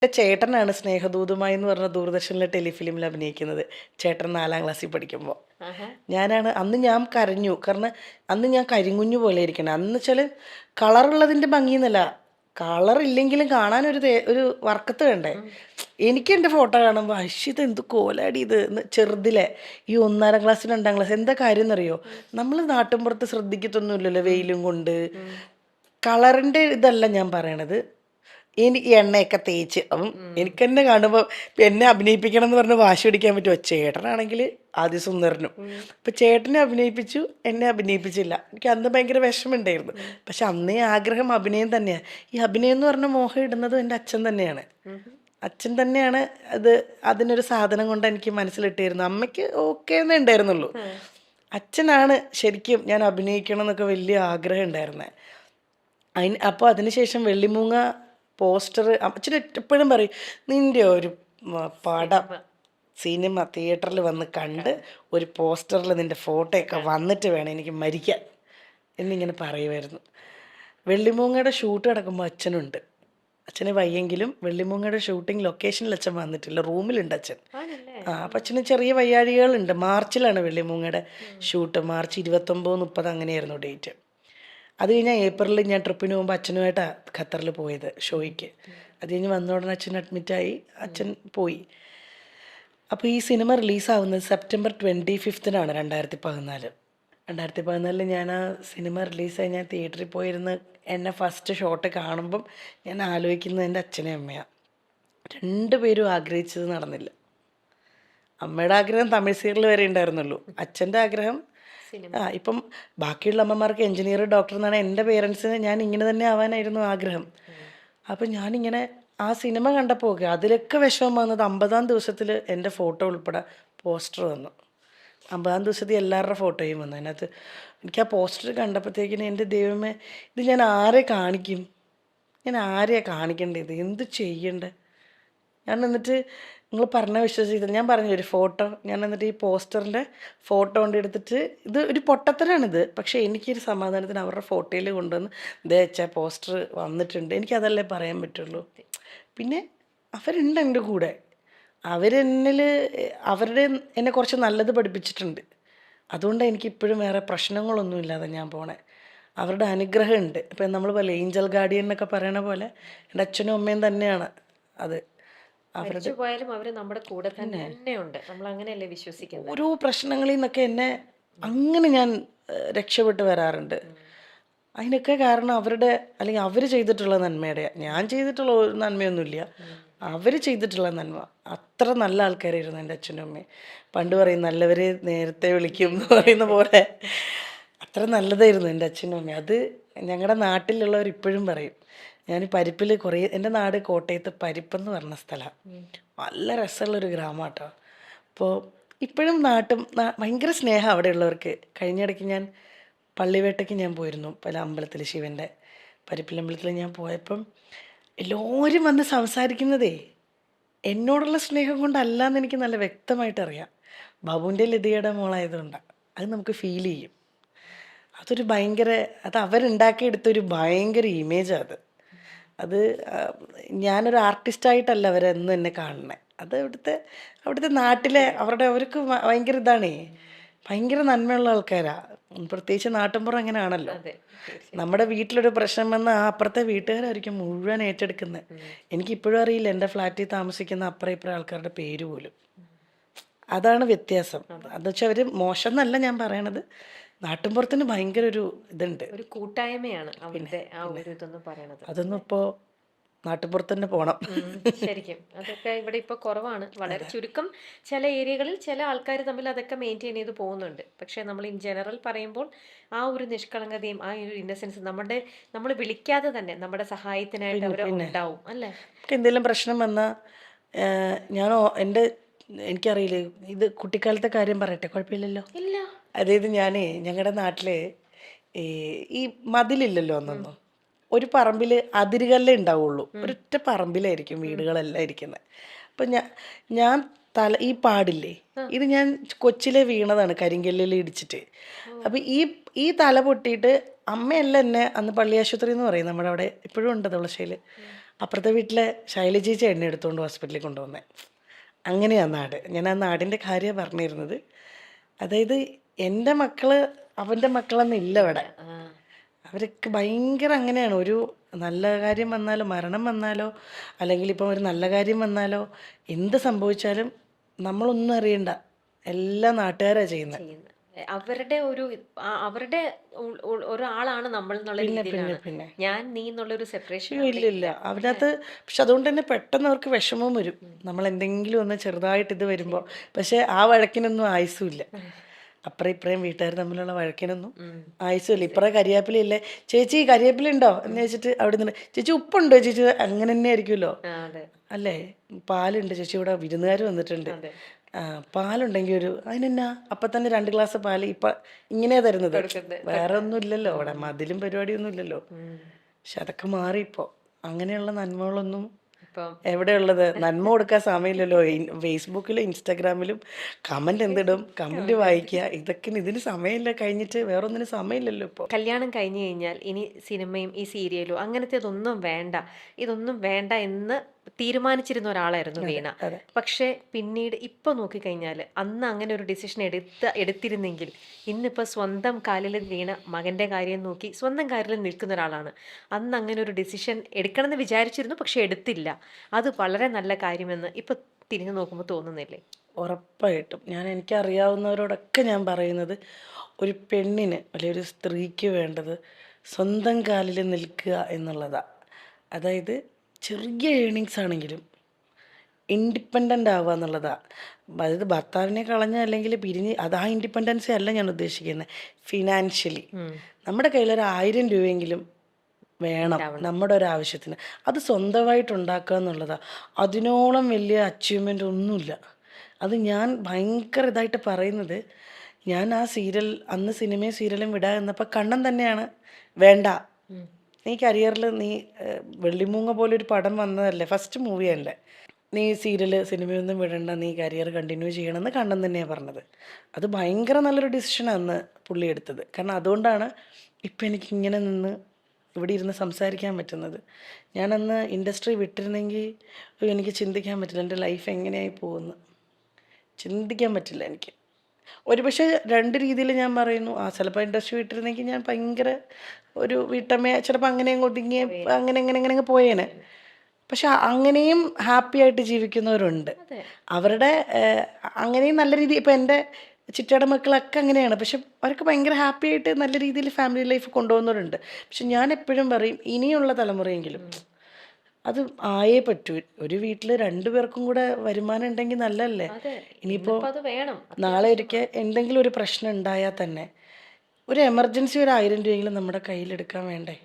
എൻ്റെ ചേട്ടനാണ് സ്നേഹദൂതുമായി എന്ന് പറഞ്ഞ ദൂരദർശനിലെ ടെലിഫിലിമിൽ അഭിനയിക്കുന്നത്. ചേട്ടൻ 4ാം ക്ലാസ്സിൽ പഠിക്കുമ്പോൾ ആഹാ. ഞാനാണ് അന്ന് ഞാൻ കരഞ്ഞു. കാരണം അന്ന് ഞാൻ കരിങ്കുഞ്ഞു പോലെ ഇരിക്കണം. അന്ന് വെച്ചാൽ കളറുള്ളതിൻ്റെ ഭംഗിയെന്നല്ല, കളർ ഇല്ലെങ്കിലും കാണാനൊരു ഒരു വർക്കത്ത് വേണ്ടേ. എനിക്ക് എൻ്റെ ഫോട്ടോ കാണുമ്പോൾ ഇത് എന്ത് കോലാടി ഇത് എന്ന് ചെറുതിലെ ഈ 1ാം ക്ലാസ് 2ാം ക്ലാസ് എന്താ കാര്യം എന്നറിയോ, നമ്മൾ നാട്ടിൻപുറത്ത് ശ്രദ്ധിക്കത്തൊന്നുമില്ലല്ലോ വെയിലും കൊണ്ട്. കളറിൻ്റെ ഇതല്ല ഞാൻ പറയണത്, എനിക്ക് എണ്ണയൊക്കെ തേച്ച് അപ്പം എനിക്ക് തന്നെ കാണുമ്പോൾ എന്നെ അഭിനയിപ്പിക്കണം എന്ന് പറഞ്ഞ് വാശി പിടിക്കാൻ പറ്റുമോ? ചേട്ടനാണെങ്കിൽ ആദ്യ സുന്ദരനും. അപ്പം ചേട്ടനെ അഭിനയിപ്പിച്ചു, എന്നെ അഭിനയിപ്പിച്ചില്ല. എനിക്ക് അന്ന് ഭയങ്കര വിഷമമുണ്ടായിരുന്നു. പക്ഷെ അന്നേ ആഗ്രഹം അഭിനയം തന്നെയാണ്. ഈ അഭിനയം എന്ന് പറഞ്ഞ മോഹം ഇടുന്നത് എൻ്റെ അച്ഛൻ തന്നെയാണ്. അച്ഛൻ തന്നെയാണ് അത്, അതിനൊരു സാധനം കൊണ്ട് എനിക്ക് മനസ്സിലിട്ടായിരുന്നു. അമ്മയ്ക്ക് ഓക്കെ എന്നേ ഉണ്ടായിരുന്നുള്ളൂ. അച്ഛനാണ് ശരിക്കും ഞാൻ അഭിനയിക്കണം എന്നൊക്കെ വലിയ ആഗ്രഹം ഉണ്ടായിരുന്നത്. അപ്പോൾ അതിനുശേഷം വെള്ളിമൂങ്ങ പോസ്റ്റർ അച്ഛൻ എപ്പോഴും പറയും, നിൻ്റെ ഒരു പടം സിനിമ തിയേറ്ററിൽ വന്ന് കണ്ട് ഒരു പോസ്റ്ററിൽ നിൻ്റെ ഫോട്ടോയൊക്കെ വന്നിട്ട് വേണം എനിക്ക് മരിക്കാൻ എന്നിങ്ങനെ പറയുമായിരുന്നു. വെള്ളിമൂങ്ങയുടെ ഷൂട്ട് കിടക്കുമ്പോൾ അച്ഛനുണ്ട്. അച്ഛന് വയ്യെങ്കിലും വെള്ളിമൂങ്ങയുടെ ഷൂട്ടിംഗ് ലൊക്കേഷനിൽ അച്ഛൻ വന്നിട്ടില്ല, റൂമിലുണ്ട് അച്ഛൻ. അപ്പം അച്ഛന് ചെറിയ വയ്യാഴികളുണ്ട്. മാർച്ചിലാണ് വെള്ളിമൂങ്ങയുടെ ഷൂട്ട്. മാർച്ച് 29, 30 അങ്ങനെയായിരുന്നു ഡേറ്റ്. അത് കഴിഞ്ഞാൽ ഏപ്രിലിൽ ഞാൻ ട്രിപ്പിന് പോകുമ്പോൾ അച്ഛനുമായിട്ടാണ് ഖത്തറിൽ പോയത് ഷോയ്ക്ക്. അത് കഴിഞ്ഞ് വന്ന ഉടനെ അച്ഛൻ അഡ്മിറ്റായി, അച്ഛൻ പോയി. അപ്പോൾ ഈ സിനിമ റിലീസാവുന്നത് സെപ്റ്റംബർ 25-നാണ് 2014. 2014 ഞാൻ ആ സിനിമ റിലീസായി ഞാൻ തിയേറ്ററിൽ പോയിരുന്ന് എന്നെ ഫസ്റ്റ് ഷോട്ട് കാണുമ്പം ഞാൻ ആലോചിക്കുന്നത് എൻ്റെ അച്ഛനെയും അമ്മയാണ്. 2 പേരും ആഗ്രഹിച്ചത് നടന്നില്ല. അമ്മയുടെ ആഗ്രഹം തമിഴ് സീരിയൽ വരെ ഉണ്ടായിരുന്നുള്ളൂ. അച്ഛൻ്റെ ആഗ്രഹം ഇപ്പം ബാക്കിയുള്ള അമ്മമാർക്ക് എഞ്ചിനീയർ, ഡോക്ടർ എന്നാണ്. എൻ്റെ പേരൻസിന് ഞാൻ ഇങ്ങനെ തന്നെ ആവാനായിരുന്നു ആഗ്രഹം. അപ്പം ഞാനിങ്ങനെ ആ സിനിമ കണ്ടപ്പോൾ അതിലൊക്കെ വിഷമം വന്നത് 50ാം ദിവസത്തിൽ എൻ്റെ ഫോട്ടോ ഉൾപ്പെടെ പോസ്റ്റർ വന്നു. 50ാം ദിവസത്തിൽ എല്ലാവരുടെ ഫോട്ടോയും വന്നു അതിനകത്ത്. എനിക്ക് ആ പോസ്റ്റർ കണ്ടപ്പോഴത്തേക്കിന് എൻ്റെ ദൈവമേ, ഇത് ഞാൻ ആരെ കാണിക്കും, ഞാൻ ആരെയാണ് കാണിക്കേണ്ടത്, എന്ത് ചെയ്യണ്ടേ? ഞാൻ എന്നിട്ട് നിങ്ങൾ പറഞ്ഞ വിശ്വസിച്ചില്ല. ഞാൻ പറഞ്ഞു ഒരു ഫോട്ടോ, ഞാൻ എന്നിട്ട് ഈ പോസ്റ്ററിൻ്റെ ഫോട്ടോ കൊണ്ട് എടുത്തിട്ട്, ഇത് ഒരു പൊട്ടത്തരാണിത്, പക്ഷേ എനിക്കൊരു സമാധാനത്തിന് അവരുടെ ഫോട്ടോയിൽ കൊണ്ടുവന്ന് ദേ വെച്ചാൽ പോസ്റ്റർ വന്നിട്ടുണ്ട്, എനിക്കതല്ലേ പറയാൻ പറ്റുള്ളൂ. പിന്നെ അവരുണ്ട് എൻ്റെ കൂടെ, അവരെന്നിൽ അവരുടെ എന്നെ കുറച്ച് നല്ലത് പഠിപ്പിച്ചിട്ടുണ്ട്. അതുകൊണ്ട് എനിക്കിപ്പോഴും വേറെ പ്രശ്നങ്ങളൊന്നും ഇല്ലാതെ ഞാൻ പോണേ. അവരുടെ അനുഗ്രഹമുണ്ട്. ഇപ്പം നമ്മൾ പോലെ ഏഞ്ചൽ ഗാർഡിയൻ എന്നൊക്കെ പറയണ പോലെ എൻ്റെ അച്ഛനും അമ്മയും തന്നെയാണ് അത്. അവരുടെ പോയാലും അവര് നമ്മുടെ കൂടെ തന്നെ ഉണ്ട്. നമ്മൾ അങ്ങനെയല്ലേ വിശ്വസിക്കുന്നത്. ഓരോ പ്രശ്നങ്ങളിൽ നിന്നൊക്കെ എന്നെ അങ്ങനെ ഞാൻ രക്ഷപ്പെട്ട് വരാറുണ്ട്. അതിനൊക്കെ കാരണം അവരുടെ, അല്ലെങ്കിൽ അവർ ചെയ്തിട്ടുള്ള നന്മയുടെ. ഞാൻ ചെയ്തിട്ടുള്ള ഒരു നന്മയൊന്നുമില്ല, അവർ ചെയ്തിട്ടുള്ള നന്മ. അത്ര നല്ല ആൾക്കാരായിരുന്നു എൻ്റെ അച്ഛനും അമ്മയും. പണ്ട് പറയും നല്ലവർ നേരത്തെ വിളിക്കും എന്ന് പറയുന്ന പോലെ അത്ര നല്ലതായിരുന്നു എൻ്റെ അച്ഛനും അമ്മയും. അത് ഞങ്ങളുടെ നാട്ടിലുള്ളവർ ഇപ്പോഴും പറയും. ഞാൻ പരിപ്പിൽ കുറേ, എൻ്റെ നാട് കോട്ടയത്ത് പരിപ്പെന്ന് പറഞ്ഞ സ്ഥലമാണ്. നല്ല രസമുള്ളൊരു ഗ്രാമം കേട്ടോ. അപ്പോൾ ഇപ്പോഴും ഭയങ്കര സ്നേഹം അവിടെയുള്ളവർക്ക്. കഴിഞ്ഞിടയ്ക്ക് ഞാൻ പള്ളിവേട്ടയ്ക്ക് ഞാൻ പോയിരുന്നു, പല അമ്പലത്തിൽ, ശിവൻ്റെ പരിപ്പിലമ്പലത്തിൽ ഞാൻ പോയപ്പം എല്ലാവരും വന്ന് സംസാരിക്കുന്നതേ എന്നോടുള്ള സ്നേഹം കൊണ്ടല്ലാന്ന് എനിക്ക് നല്ല വ്യക്തമായിട്ട് അറിയാം. ബാബുവിൻ്റെ ലതികയുടെ മോളായതുകൊണ്ടാണ് അത് നമുക്ക് ഫീൽ ചെയ്യും. അതൊരു ഭയങ്കര, അത് അവരുണ്ടാക്കിയെടുത്തൊരു ഭയങ്കര ഇമേജാണ് അത്. അത് ഞാനൊരു ആർട്ടിസ്റ്റായിട്ടല്ല അവരെന്നും എന്നെ കാണണേ. അത് അവിടുത്തെ നാട്ടിലെ അവർക്ക് ഭയങ്കര ഇതാണേ, ഭയങ്കര നന്മയുള്ള ആൾക്കാരാണ്. പ്രത്യേകിച്ച് നാട്ടിൻപുറം അങ്ങനെയാണല്ലോ. നമ്മുടെ വീട്ടിലൊരു പ്രശ്നം വന്നാൽ ആ അപ്പുറത്തെ വീട്ടുകാരായിരിക്കും മുഴുവൻ ഏറ്റെടുക്കുന്നത്. എനിക്കിപ്പോഴും അറിയില്ല എൻ്റെ ഫ്ലാറ്റിൽ താമസിക്കുന്ന അപ്പുറം ഇപ്പുറം ആൾക്കാരുടെ പേര് പോലും. അതാണ് വ്യത്യാസം. അത് വെച്ചാൽ അവർ മോശം എന്നല്ല ഞാൻ പറയണത്, നാട്ടിൻപുറത്തിന് ഭയങ്കര ഒരു ഇതുണ്ട്, ഒരു കൂട്ടായ്മയാണ് അവരുടെ ആ ഒരു ഇതെന്ന് പറയണത്. അതൊന്നും ഇപ്പോൾ നാട്ടിൻപുറത്ത് തന്നെ പോകണം ശരിക്കും. അതൊക്കെ ഇവിടെ ഇപ്പോൾ കുറവാണ്, വളരെ ചുരുക്കം. ചില ഏരിയകളിൽ ചില ആൾക്കാർ തമ്മിൽ അതൊക്കെ മെയിൻറ്റെയിൻ ചെയ്ത് പോകുന്നുണ്ട്. പക്ഷേ നമ്മൾ ഇൻ ജനറൽ പറയുമ്പോൾ ആ ഒരു നിഷ്കളങ്കതയും ആ ഒരു ഇന്നസെൻസ് നമ്മൾ വിളിക്കാതെ തന്നെ നമ്മുടെ സഹായത്തിനായിട്ട് അവർ ഉണ്ടാവും അല്ലേ. എന്തെങ്കിലും പ്രശ്നം വന്നാൽ എനിക്കറിയില്ല, ഇത് കുട്ടിക്കാലത്തെ കാര്യം പറയട്ടെ, കുഴപ്പമില്ലല്ലോ. ഇല്ല. അതായത് ഞങ്ങളുടെ നാട്ടിൽ ഈ മതിലില്ലല്ലോ അന്നൊന്നും. ഒരു പറമ്പിൽ അതിരുകല്ലേ ഉണ്ടാവുള്ളൂ, ഒരൊറ്റ പറമ്പിലായിരിക്കും വീടുകളെല്ലാം ഇരിക്കുന്നത്. അപ്പം ഞാൻ ഈ പാടില്ലേ, ഇത് ഞാൻ കൊച്ചിലെ വീണതാണ് കരിങ്കല്ലിൽ ഇടിച്ചിട്ട്. അപ്പം ഈ തല പൊട്ടിയിട്ട് അമ്മയല്ല എന്നെ അന്ന് പള്ളി ആശുപത്രി എന്ന് പറയും നമ്മുടെ അവിടെ, ഇപ്പോഴും ഉണ്ട് തുളശ്ശേരി. അപ്പുറത്തെ വീട്ടിലെ ശൈലജ ചേച്ചി എന്നെ എടുത്തുകൊണ്ട് ഹോസ്പിറ്റലിൽ കൊണ്ടുവന്നത്. അങ്ങനെയാണ് നാട്. ഞാൻ ആ നാടിൻ്റെ കാര്യമാണ് പറഞ്ഞിരുന്നത്. അതായത് എൻ്റെ മക്കള് അവൻ്റെ മക്കളെന്നില്ല ഇവിടെ. ആ അവരൊക്കെ ഭയങ്കര അങ്ങനെയാണ്. ഒരു നല്ല കാര്യം വന്നാലോ മരണം വന്നാലോ അല്ലെങ്കിൽ ഇപ്പം ഒരു നല്ല കാര്യം വന്നാലോ എന്ത് സംഭവിച്ചാലും നമ്മളൊന്നും അറിയണ്ട, എല്ലാം നാട്ടുകാരാണ് ചെയ്യുന്നത്. ചെയ്യുന്നത് അവരുടെ ഒരു അവരുടെ ഒരാളാണ് നമ്മൾ എന്നുള്ള രീതിയിലാണ് പിന്നെ ഞാൻ നീ എന്നുള്ള ഒരു സെപ്പറേഷൻ അയ്യോ, അവിടെ ഇല്ല ഇല്ല. ഇല്ല അതിനകത്ത്. പക്ഷെ അതുകൊണ്ട് തന്നെ പെട്ടെന്ന് അവർക്ക് വിഷമവും വരും നമ്മൾ എന്തെങ്കിലും ഒന്ന് ചെറുതായിട്ട് ഇത് വരുമ്പോൾ. പക്ഷെ ആ വഴക്കിനൊന്നും ആയുസുമില്ല. അപ്പുറം ഇപ്പുറയും വീട്ടുകാർ തമ്മിലുള്ള വഴക്കിനൊന്നും ആയുസുമില്ല. ഇപ്പുറം കരിവേപ്പിലയില്ലേ, ചേച്ചി കരിവേപ്പില ഉണ്ടോ എന്ന് ചോദിച്ചിട്ട് അവിടെ നിന്ന് ചേച്ചി ഉപ്പുണ്ടോ ചേച്ചി, അങ്ങനെ തന്നെ ആയിരിക്കുമല്ലോ അതെ അല്ലേ. പാലുണ്ട് ചേച്ചി, ഇവിടെ വിരുന്നുകാർ വന്നിട്ടുണ്ട്, അതെ പാലുണ്ടെങ്കിൽ ഒരു അതിനെന്നാ അപ്പം തന്നെ 2 ഗ്ലാസ് പാല് ഇപ്പം ഇങ്ങനെയാ തരുന്നത്. കൊടുക്കുന്നത് വേറെ ഒന്നും ഇല്ലല്ലോ അവിടെ, മതിലും പരിപാടിയൊന്നും ഇല്ലല്ലോ. പക്ഷെ അതൊക്കെ മാറി ഇപ്പോൾ. അങ്ങനെയുള്ള നന്മകളൊന്നും ഇപ്പം എവിടെയുള്ളത്? നന്മ കൊടുക്കാൻ സമയമില്ലല്ലോ. ഫേസ്ബുക്കിലും ഇൻസ്റ്റാഗ്രാമിലും കമന്റ് എന്തിടും, കമന്റ് വായിക്കുക, ഇതൊക്കെ ഇതിന് സമയമില്ല. കഴിഞ്ഞിട്ട് വേറൊന്നിനും സമയമില്ലല്ലോ ഇപ്പോൾ. കല്യാണം കഴിഞ്ഞു കഴിഞ്ഞാൽ ഇനി സിനിമയും ഈ സീരിയലും അങ്ങനത്തേതൊന്നും വേണ്ട, ഇതൊന്നും വേണ്ട എന്ന് തീരുമാനിച്ചിരുന്ന ഒരാളായിരുന്നു വീണ. അതെ. പക്ഷെ പിന്നീട് ഇപ്പൊ നോക്കിക്കഴിഞ്ഞാൽ അന്ന് അങ്ങനെ ഒരു ഡിസിഷൻ എടുത്തിരുന്നെങ്കിൽ ഇന്നിപ്പോൾ സ്വന്തം കാലിൽ വീണ മകന്റെ കാര്യം നോക്കി സ്വന്തം കാലിൽ നിൽക്കുന്ന ഒരാളാണ്. അന്ന് അങ്ങനെ ഒരു ഡിസിഷൻ എടുക്കണമെന്ന് വിചാരിച്ചിരുന്നു, പക്ഷെ എടുത്തില്ല. അത് വളരെ നല്ല കാര്യമെന്ന് ഇപ്പൊ തിരിഞ്ഞു നോക്കുമ്പോൾ തോന്നുന്നില്ലേ? ഉറപ്പായിട്ടും എനിക്കറിയാവുന്നവരോടൊക്കെ ഞാൻ പറയുന്നത്, ഒരു പെണ്ണിന് അല്ലെങ്കിൽ ഒരു സ്ത്രീക്ക് വേണ്ടത് സ്വന്തം കാലിൽ നിൽക്കുക എന്നുള്ളതാണ്. അതായത് ചെറിയ ഏണിങ്സ് ആണെങ്കിലും ഇൻഡിപെൻഡൻ്റ് ആവുക എന്നുള്ളതാണ്. അതായത് ഭർത്താവിനെ കളഞ്ഞ അല്ലെങ്കിൽ പിരിഞ്ഞ് ആ ഇൻഡിപെൻഡൻസി അല്ല ഞാൻ ഉദ്ദേശിക്കുന്നത്. ഫിനാൻഷ്യലി നമ്മുടെ കയ്യിൽ ഒരു 1000 രൂപയെങ്കിലും വേണം നമ്മുടെ ഒരു ആവശ്യത്തിന്. അത് സ്വന്തമായിട്ട് ഉണ്ടാക്കുക എന്നുള്ളതാണ്. അതിനോളം വലിയ അച്ചീവ്മെൻ്റ് ഒന്നുമില്ല. അത് ഞാൻ ഭയങ്കര ഇതായിട്ട് പറയുന്നത്. ഞാൻ ആ സീരിയൽ അന്ന് സിനിമയും സീരിയലും വിടാൻ എന്നപ്പോൾ കണ്ണൻ തന്നെയാണ് വേണ്ട, നീ കരിയറിൽ നീ വെള്ളിമൂങ്ങ പോലെ ഒരു പടം വന്നതല്ലേ, ഫസ്റ്റ് മൂവിയല്ലേ, നീ സീരിയൽ സിനിമയൊന്നും വിടണ്ട, നീ കരിയർ കണ്ടിന്യൂ ചെയ്യണമെന്ന് കണ്ണൻ തന്നെയാണ് പറഞ്ഞത്. അത് ഭയങ്കര നല്ലൊരു ഡിസിഷനാണ് അന്ന് പുള്ളി എടുത്തത്. കാരണം അതുകൊണ്ടാണ് ഇപ്പം എനിക്കിങ്ങനെ നിന്ന് ഇവിടെ ഇരുന്ന് സംസാരിക്കാൻ പറ്റുന്നത്. ഞാനന്ന് ഇൻഡസ്ട്രി വിട്ടിരുന്നെങ്കിൽ എനിക്ക് ചിന്തിക്കാൻ പറ്റില്ല എൻ്റെ ലൈഫ് എങ്ങനെയായി പോകുന്നു, ചിന്തിക്കാൻ പറ്റില്ല എനിക്ക്. ഒരുപക്ഷെ 2 രീതിയിൽ ഞാൻ പറയുന്നു. ചിലപ്പോൾ ഇൻഡസ്ട്രി വിട്ടിരുന്നെങ്കിൽ ഞാൻ ഭയങ്കര ഒരു വീട്ടമ്മ, ചിലപ്പോൾ അങ്ങനെ ഒതുങ്ങി അങ്ങനെ അങ്ങനെ അങ്ങനെ അങ്ങ് പോയേനെ. പക്ഷെ അങ്ങനെയും ഹാപ്പി ആയിട്ട് ജീവിക്കുന്നവരുണ്ട്. അവരുടെ അങ്ങനെയും നല്ല രീതി. ഇപ്പം എൻ്റെ ചിറ്റയുടെ മക്കളൊക്കെ അങ്ങനെയാണ്. പക്ഷെ അവർക്ക് ഭയങ്കര ഹാപ്പി ആയിട്ട് നല്ല രീതിയിൽ ഫാമിലി ലൈഫ് കൊണ്ടുപോകുന്നവരുണ്ട്. പക്ഷെ ഞാൻ എപ്പോഴും പറയും, ഇനിയുള്ള തലമുറയെങ്കിലും അത് ആയേ പറ്റൂ. ഒരു വീട്ടിൽ 2 പേർക്കും കൂടെ വരുമാനം ഉണ്ടെങ്കിൽ നല്ലതല്ലേ. ഇനിയിപ്പോൾ അത് വേണം. നാളെ ഒരിക്കൽ എന്തെങ്കിലും ഒരു പ്രശ്നം ഉണ്ടായാൽ തന്നെ ഒരു എമർജൻസി ഒരു 1000 രൂപയെങ്കിലും നമ്മുടെ കയ്യിലെടുക്കാൻ വേണ്ടേ.